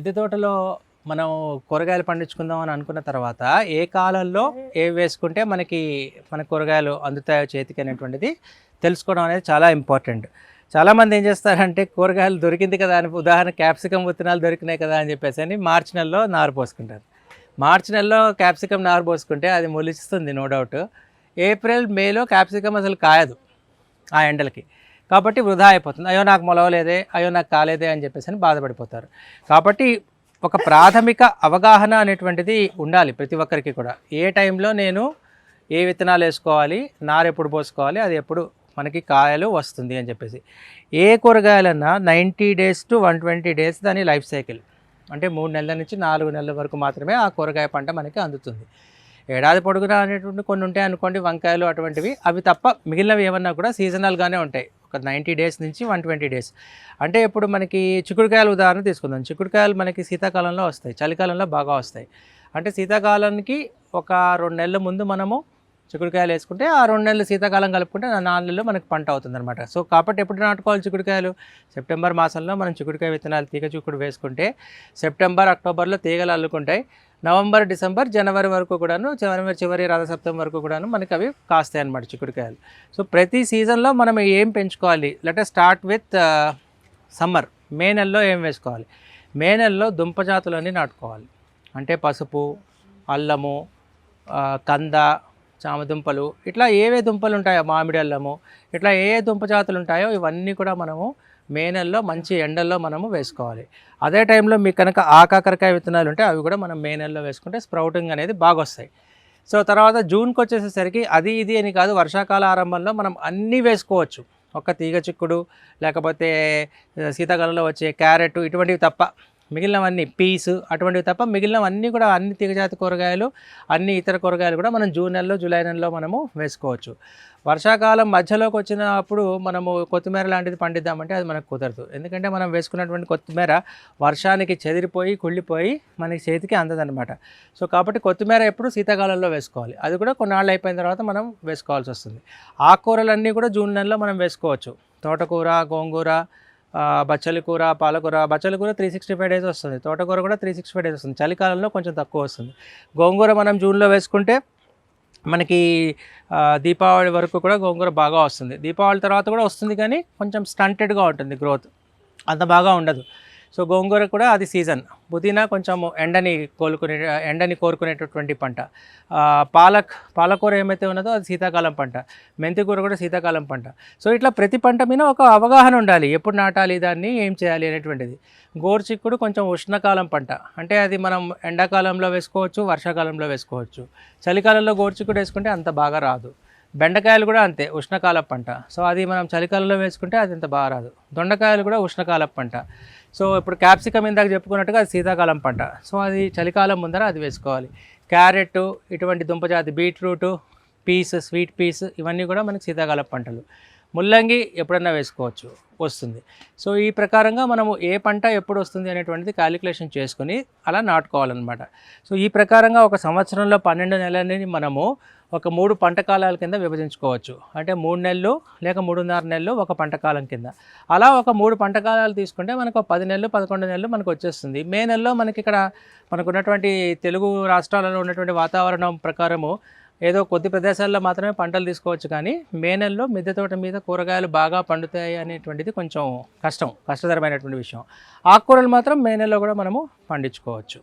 మిద్దె తోటలో మనం కూరగాయలు పండించుకుందాం అని అనుకున్న తర్వాత ఏ కాలంలో ఏవి వేసుకుంటే మన కూరగాయలు అందుతాయో చేతికి అనేటువంటిది తెలుసుకోవడం అనేది చాలా ఇంపార్టెంట్. చాలామంది ఏం చేస్తారంటే కూరగాయలు దొరికింది కదా అని, ఉదాహరణ క్యాప్సికమ్ విత్తనాలు దొరికినాయి కదా అని చెప్పేసి అని మార్చి నెలలో నారు పోసుకుంటారు. మార్చి నెలలో క్యాప్సికమ్ నారు పోసుకుంటే అది మొలిస్తుంది నో డౌట్. ఏప్రిల్ మేలో క్యాప్సికమ్ అసలు కాయదు ఆ ఎండలకి, కాబట్టి వృధా అయిపోతుంది. అయ్యో నాకు మొలవలేదే, అయ్యో నాకు కాలేదే అని చెప్పేసి అని బాధపడిపోతారు. కాబట్టి ఒక ప్రాథమిక అవగాహన అనేటువంటిది ఉండాలి ప్రతి ఒక్కరికి కూడా. ఏ టైంలో నేను ఏ విత్తనాలు వేసుకోవాలి, నారు ఎప్పుడు పోసుకోవాలి, అది ఎప్పుడు మనకి కాయలు వస్తుంది అని చెప్పేసి. ఏ కూరగాయలన్నా 90 days to 120 days దాని లైఫ్ సైకిల్. అంటే 3 నెలల నుంచి 4 నెలల వరకు మాత్రమే ఆ కూరగాయ పంట మనకి అందుతుంది. ఏడాది పొడుగునా అనేటువంటి కొన్ని ఉంటాయి అనుకోండి, వంకాయలు అటువంటివి, అవి తప్ప మిగిలినవి ఏమన్నా కూడా సీజనల్గానే ఉంటాయి. ఒక 90 days నుంచి 120 days. అంటే ఇప్పుడు మనకి చిక్కుడుకాయలు ఉదాహరణ తీసుకుందాం. చిక్కుడుకాయలు మనకి శీతాకాలంలో వస్తాయి, చలికాలంలో బాగా వస్తాయి. అంటే శీతాకాలానికి ఒక 2 నెలల ముందు మనము చిక్కుడుకాయలు వేసుకుంటే ఆ 2 నెలలు శీతాకాలం కలుపుకుంటే 4 నెలలు మనకి పంట అవుతుంది అనమాట. సో కాబట్టి ఎప్పుడు నాటుకోవాలి చిక్కుడుకాయలు? సెప్టెంబర్ మాసంలో మనం చిక్కుడుకాయ విత్తనాలు తీగ చిక్కుడు వేసుకుంటే సెప్టెంబర్ అక్టోబర్లో తీగలు అల్లుకుంటాయి. నవంబర్ డిసెంబర్ జనవరి వరకు కూడాను, జనవరి చివరి రథసప్తమి వరకు కూడాను మనకి అవి కాస్తాయి అన్నమాట చిక్కుడుకాయలు. సో ప్రతి సీజన్లో మనం ఏం పెంచుకోవాలి? Let us start with summer. May నెలలో ఏం వేసుకోవాలి? మే నెలలో దుంప జాతులన్నీ నాటుకోవాలి. అంటే పసుపు, అల్లము, కంద, చామదుంపలు, ఇట్లా ఏవే దుంపలు ఉంటాయో, మామిడి అల్లము, ఇట్లా ఏ దుంప జాతులు ఉంటాయో ఇవన్నీ కూడా మనము మే నెలలో మంచి ఎండల్లో మనము వేసుకోవాలి. అదే టైంలో మీకు కనుక కాకరకాయ విత్తనాలు ఉంటే అవి కూడా మనం మే నెలలో వేసుకుంటే స్ప్రౌటింగ్ అనేది బాగా వస్తాయి. సో తర్వాత జూన్కి వచ్చేసేసరికి అది ఇది అని కాదు, వర్షాకాల ఆరంభంలో మనం అన్నీ వేసుకోవచ్చు. ఒక తీగ చిక్కుడు, లేకపోతే శీతాకాలంలో వచ్చే క్యారెట్, ఇటువంటివి తప్ప మిగిలినవన్నీ, పీస్ అటువంటివి తప్ప మిగిలినవన్నీ కూడా, అన్ని తీగజాతి కూరగాయలు, అన్ని ఇతర కూరగాయలు కూడా మనం జూన్ నెలలో, జూలై నెలలో మనము వేసుకోవచ్చు. వర్షాకాలం మధ్యలోకి వచ్చినప్పుడు మనము కొత్తిమీర లాంటిది పండిద్దామంటే అది మనకు కుదరదు. ఎందుకంటే మనం వేసుకున్నటువంటి కొత్తిమీర వర్షానికి చెదిరిపోయి కుళ్ళిపోయి మనకి చేతికి అందదనమాట. సో కాబట్టి కొత్తిమీర ఎప్పుడు శీతాకాలంలో వేసుకోవాలి. అది కూడా కొన్నాళ్ళు అయిపోయిన తర్వాత మనం వేసుకోవాల్సి వస్తుంది. ఆకుకూరలన్నీ కూడా జూన్ నెలలో మనం వేసుకోవచ్చు. తోటకూర, గోంగూర, బచ్చలి కూర, పాలకూర. బచ్చలి కూర 365 days వస్తుంది, తోటకూర కూడా 365 days వస్తుంది. చలికాలంలో కొంచెం తక్కువ వస్తుంది. గోంగూర మనం జూన్లో వేసుకుంటే మనకి దీపావళి వరకు కూడా గోంగూర బాగా వస్తుంది. దీపావళి తర్వాత కూడా వస్తుంది, కానీ కొంచెం స్టంటెడ్గా ఉంటుంది, గ్రోత్ అంత బాగా ఉండదు. సో గోంగూర కూడా అది సీజన్. పుదీనా కొంచెం ఎండని కోరుకునేటటువంటి పంట. పాలకూర ఏమైతే ఉన్నదో అది శీతాకాలం పంట. మెంతికూర కూడా శీతాకాలం పంట. సో ఇట్లా ప్రతి పంట మీద ఒక అవగాహన ఉండాలి, ఎప్పుడు నాటాలి, దాన్ని ఏం చేయాలి అనేటువంటిది. గోరుచిక్కుడు కొంచెం ఉష్ణకాలం పంట. అంటే అది మనం ఎండాకాలంలో వేసుకోవచ్చు, వర్షాకాలంలో వేసుకోవచ్చు. చలికాలంలో గోరుచిక్కుడు వేసుకుంటే అంత బాగా రాదు. బెండకాయలు కూడా అంతే, ఉష్ణకాల పంట. సో అది మనం చలికాలంలో వేసుకుంటే అది అంత బాగా రాదు. దొండకాయలు కూడా ఉష్ణకాల పంట. సో ఇప్పుడు క్యాప్సికమ్ ఇందాక చెప్పుకున్నట్టుగా అది శీతాకాలం పంట. సో అది చలికాలం ముందర అది వేసుకోవాలి. క్యారెట్, ఇటువంటి దుంపజాతి, బీట్రూటు, పీస్, స్వీట్ పీస్, ఇవన్నీ కూడా మనకి శీతాకాలం పంటలు. ముల్లంగి ఎప్పుడన్నా వేసుకోవచ్చు, వస్తుంది. సో ఈ ప్రకారంగా మనము ఏ పంట ఎప్పుడు వస్తుంది అనేటువంటిది క్యాలిక్యులేషన్ చేసుకుని అలా నాటుకోవాలన్నమాట. సో ఈ ప్రకారంగా ఒక సంవత్సరంలో 12 నెలలని మనము ఒక 3 పంట కాలాల కింద విభజించుకోవచ్చు. అంటే 3 నెలలు లేక 3.5 నెలలు ఒక పంట కాలం కింద. అలా ఒక 3 పంట కాలాలు తీసుకుంటే మనకు 10 నెలలు, 11 నెలలు మనకు వచ్చేస్తుంది. మే నెలలో మనకి ఇక్కడ మనకున్నటువంటి తెలుగు రాష్ట్రాలలో ఉన్నటువంటి వాతావరణం ప్రకారము ఏదో కొద్ది ప్రదేశాల్లో మాత్రమే పంటలు తీసుకోవచ్చు, కానీ మే నెలలో మిద్దె తోట మీద కూరగాయలు బాగా పండుతాయి అనేటువంటిది కొంచెం కష్టతరమైనటువంటి విషయం. ఆకుకూరలు మాత్రం మే నెలలో కూడా మనము పండించుకోవచ్చు.